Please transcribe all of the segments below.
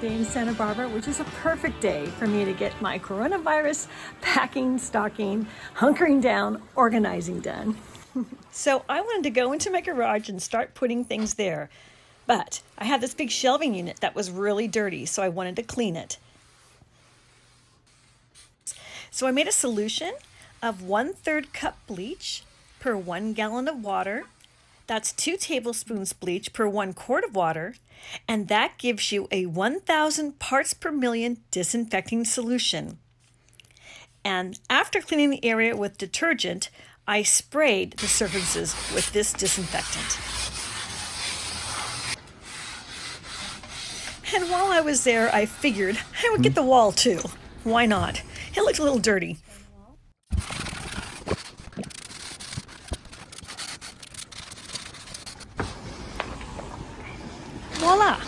day in Santa Barbara, which is a perfect day for me to get my coronavirus packing, stocking, hunkering down, organizing done. So I wanted to go into my garage and start putting things there. But I had this big shelving unit that was really dirty, so I wanted to clean it. So I made a solution of 1/3 cup bleach per 1 gallon of water. That's 2 tablespoons bleach per 1 quart of water, and that gives you a 1,000 parts per million disinfecting solution. And after cleaning the area with detergent, I sprayed the surfaces with this disinfectant. And while I was there, I figured I would get the wall too. Why not? It looked a little dirty. Voila!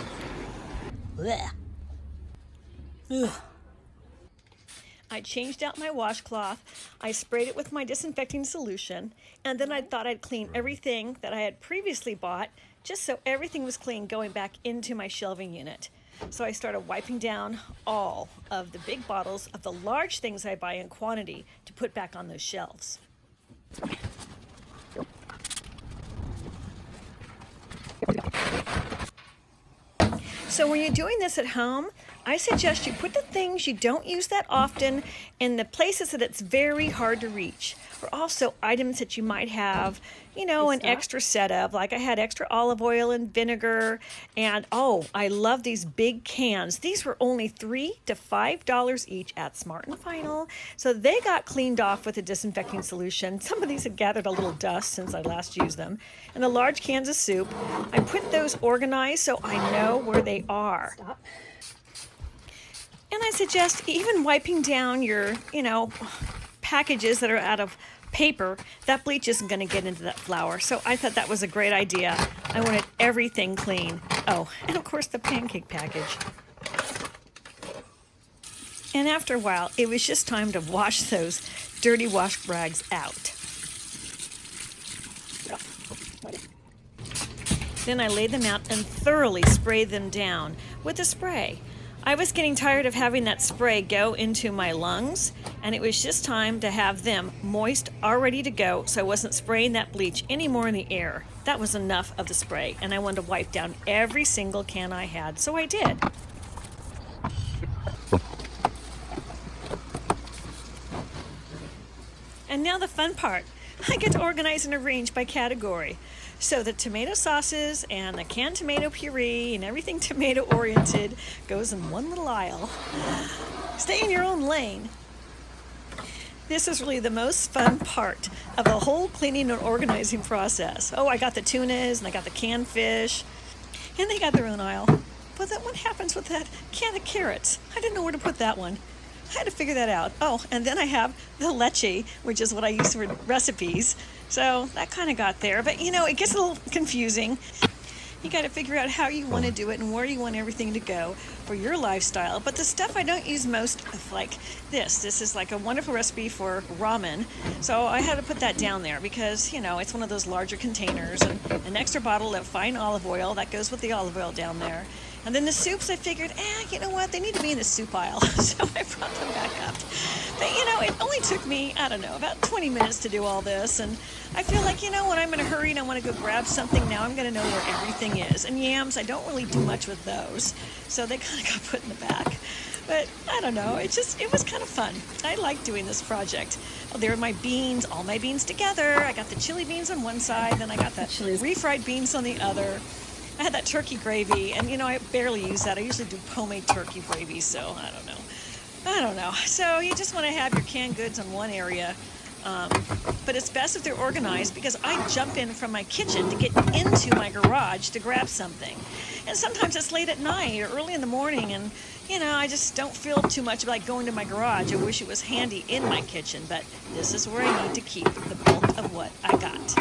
Ugh. I changed out my washcloth, I sprayed it with my disinfecting solution, and then I thought I'd clean everything that I had previously bought, just so everything was clean going back into my shelving unit. So I started wiping down all of the big bottles of the large things I buy in quantity to put back on those shelves. So when you're doing this at home, I suggest you put the things you don't use that often in the places that it's very hard to reach. Or also items that you might have, an extra set of. Like I had extra olive oil and vinegar. And I love these big cans. These were only $3 to $5 each at Smart & Final. So they got cleaned off with a disinfecting solution. Some of these had gathered a little dust since I last used them. And the large cans of soup, I put those organized so I know where they are. And I suggest even wiping down your, packages that are out of paper. That bleach isn't going to get into that flour. So I thought that was a great idea. I wanted everything clean. Oh, and of course the pancake package. And after a while, it was just time to wash those dirty wash rags out. Then I laid them out and thoroughly sprayed them down with a spray. I was getting tired of having that spray go into my lungs, and it was just time to have them moist, all ready to go, so I wasn't spraying that bleach anymore in the air. That was enough of the spray, and I wanted to wipe down every single can I had, so I did. And now the fun part. I get to organize and arrange by category. So the tomato sauces and the canned tomato puree and everything tomato oriented goes in one little aisle. Stay in your own lane. This is really the most fun part of the whole cleaning and organizing process. I got the tunas and I got the canned fish, and they got their own aisle. But then what happens with that can of carrots? I didn't know where to put that one. I had to figure that out. And then I have the leche, which is what I use for recipes. So that kind of got there. But, it gets a little confusing. You got to figure out how you want to do it and where you want everything to go for your lifestyle. But the stuff I don't use most of, like this. This is like a wonderful recipe for ramen. So I had to put that down there because, it's one of those larger containers. And an extra bottle of fine olive oil, that goes with the olive oil down there. And then the soups, I figured, you know what, they need to be in the soup aisle. So I brought them back up. But, it only took me, about 20 minutes to do all this. And I feel like, when I'm in a hurry and I want to go grab something, now I'm going to know where everything is. And yams, I don't really do much with those. So they kind of got put in the back. But I don't know, it was kind of fun. I like doing this project. There are my beans, all my beans together. I got the chili beans on one side, then I got that refried beans on the other. I had that turkey gravy, and I barely use that. I usually do homemade turkey gravy, so I don't know. So you just want to have your canned goods in one area. But it's best if they're organized because I jump in from my kitchen to get into my garage to grab something. And sometimes it's late at night or early in the morning, and I just don't feel too much like going to my garage. I wish it was handy in my kitchen, but this is where I need to keep the bulk of what I got.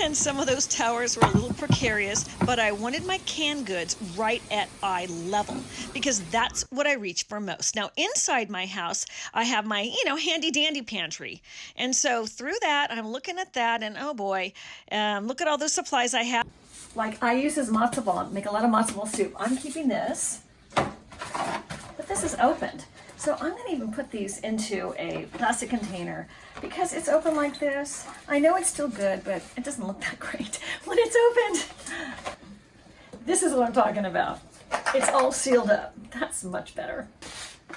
And some of those towers were a little precarious, but I wanted my canned goods right at eye level because that's what I reach for most. Now, inside my house, I have my, handy dandy pantry. And so through that, I'm looking at that and oh boy, look at all those supplies I have. Like I use this matzo ball, make a lot of matzo ball soup. I'm keeping this, but this is opened. So I'm gonna even put these into a plastic container because it's open like this. I know it's still good, but it doesn't look that great when it's opened. This is what I'm talking about. It's all sealed up. That's much better.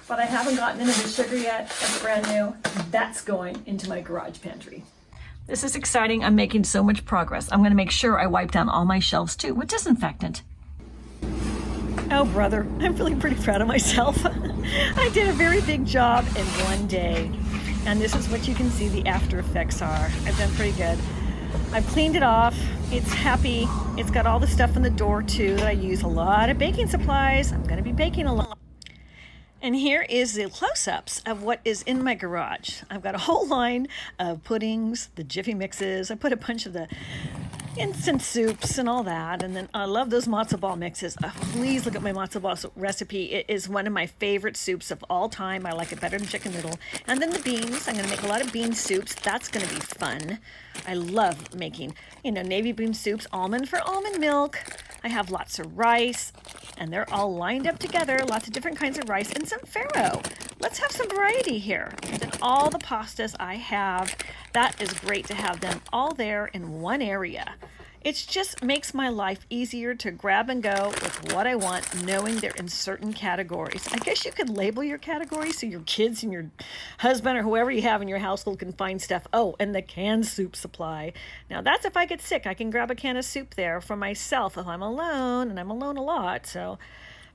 But I haven't gotten into the sugar yet. It's brand new. That's going into my garage pantry. This is exciting. I'm making so much progress. I'm gonna make sure I wipe down all my shelves too with disinfectant. Oh brother, I'm feeling pretty proud of myself. I did a very big job in one day. And this is what you can see the after effects are. I've done pretty good. I've cleaned it off. It's happy. It's got all the stuff in the door too that I use. A lot of baking supplies. I'm gonna be baking a lot. And here is the close-ups of what is in my garage. I've got a whole line of puddings, the Jiffy mixes. I put a bunch of the instant soups and all that. And then I love those matzo ball mixes. Please look at my matzo ball recipe. It is one of my favorite soups of all time. I like it better than chicken noodle. And then the beans. I'm going to make a lot of bean soups. That's going to be fun. I love making, navy bean soups, almond for almond milk. I have lots of rice, and they're all lined up together, lots of different kinds of rice, and some farro. Let's have some variety here. And all the pastas I have, that is great to have them all there in one area. It just makes my life easier to grab and go with what I want, knowing they're in certain categories. I guess you could label your categories so your kids and your husband or whoever you have in your household can find stuff. Oh, and the canned soup supply. Now that's if I get sick. I can grab a can of soup there for myself if I'm alone, and I'm alone a lot.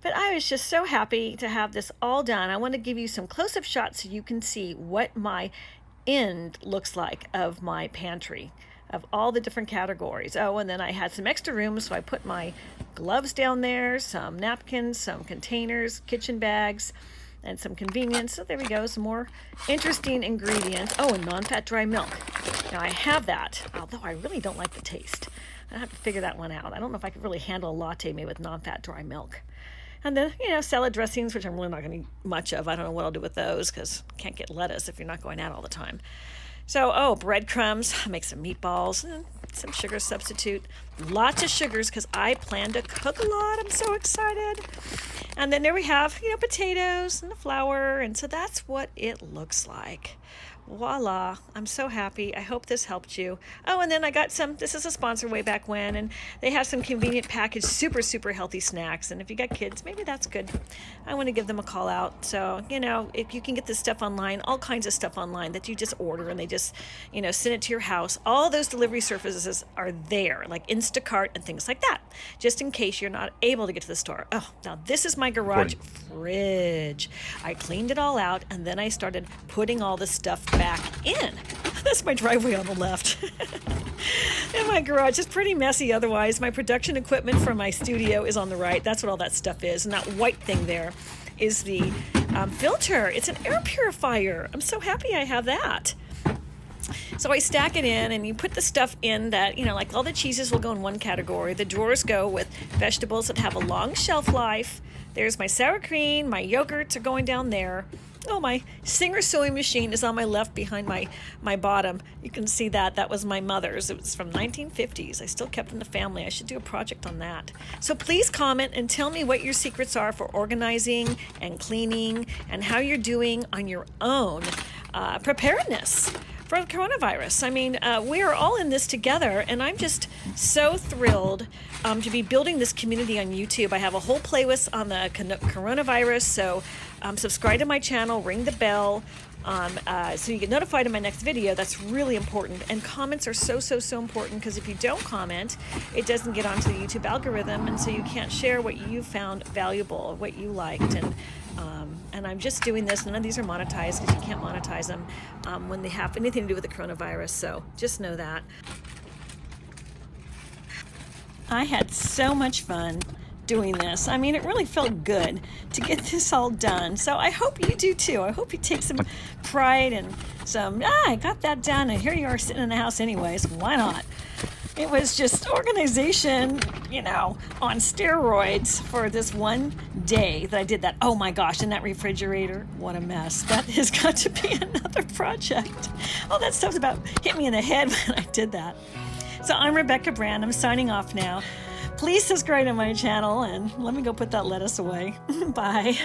But I was just so happy to have this all done. I want to give you some close-up shots so you can see what my end looks like of my pantry, of all the different categories. Oh, and then I had some extra room, so I put my gloves down there, some napkins, some containers, kitchen bags, and some convenience. So there we go, some more interesting ingredients. Oh, and non-fat dry milk. Now I have that, although I really don't like the taste. I have to figure that one out. I don't know if I could really handle a latte made with non-fat dry milk. And then, salad dressings, which I'm really not going to eat much of. I don't know what I'll do with those because can't get lettuce if you're not going out all the time. So, breadcrumbs, I'll make some meatballs, and some sugar substitute. Lots of sugars because I plan to cook a lot. I'm so excited. And then there we have, potatoes and the flour. And so that's what it looks like. Voila. I'm so happy. I hope this helped you. Oh, and then I got this is a sponsor way back when, and they have some convenient packaged, super, super healthy snacks. And if you got kids, maybe that's good. I want to give them a call out. So, if you can get this stuff online, all kinds of stuff online that you just order and they just, send it to your house. All those delivery services are there, like Instacart and things like that, just in case you're not able to get to the store. Oh, now this is my garage fridge. I cleaned it all out, and then I started putting all the stuff back in. That's my driveway on the left. And my garage is pretty messy otherwise. My production equipment for my studio is on the right. That's what all that stuff is. And that white thing there is the filter. It's an air purifier. I'm so happy I have that. So I stack it in, and you put the stuff in that, like all the cheeses will go in one category. The drawers go with vegetables that have a long shelf life. There's my sour cream, my yogurts are going down there. Oh, my Singer sewing machine is on my left behind my bottom. You can see that. That was my mother's. It was from 1950s. I still kept it in the family. I should do a project on that. So please comment and tell me what your secrets are for organizing and cleaning and how you're doing on your own preparedness for the coronavirus. I mean, we are all in this together, and I'm just so thrilled to be building this community on YouTube. I have a whole playlist on the coronavirus, so subscribe to my channel, ring the bell, so you get notified of my next video. That's really important. And comments are so, so, so important, because if you don't comment, it doesn't get onto the YouTube algorithm, and so you can't share what you found valuable, what you liked. And I'm just doing this. None of these are monetized because you can't monetize them when they have anything to do with the coronavirus. So just know that. I had so much fun doing this. I mean, it really felt good to get this all done. So I hope you do too. I hope you take some pride and I got that done, and here you are sitting in the house anyways. Why not? It was just organization, on steroids for this one day that I did that. Oh my gosh, and that refrigerator, what a mess. That has got to be another project. All that stuff's about hit me in the head when I did that. So I'm Rebecca Brand. I'm signing off now. Please subscribe to my channel and let me go put that lettuce away. Bye.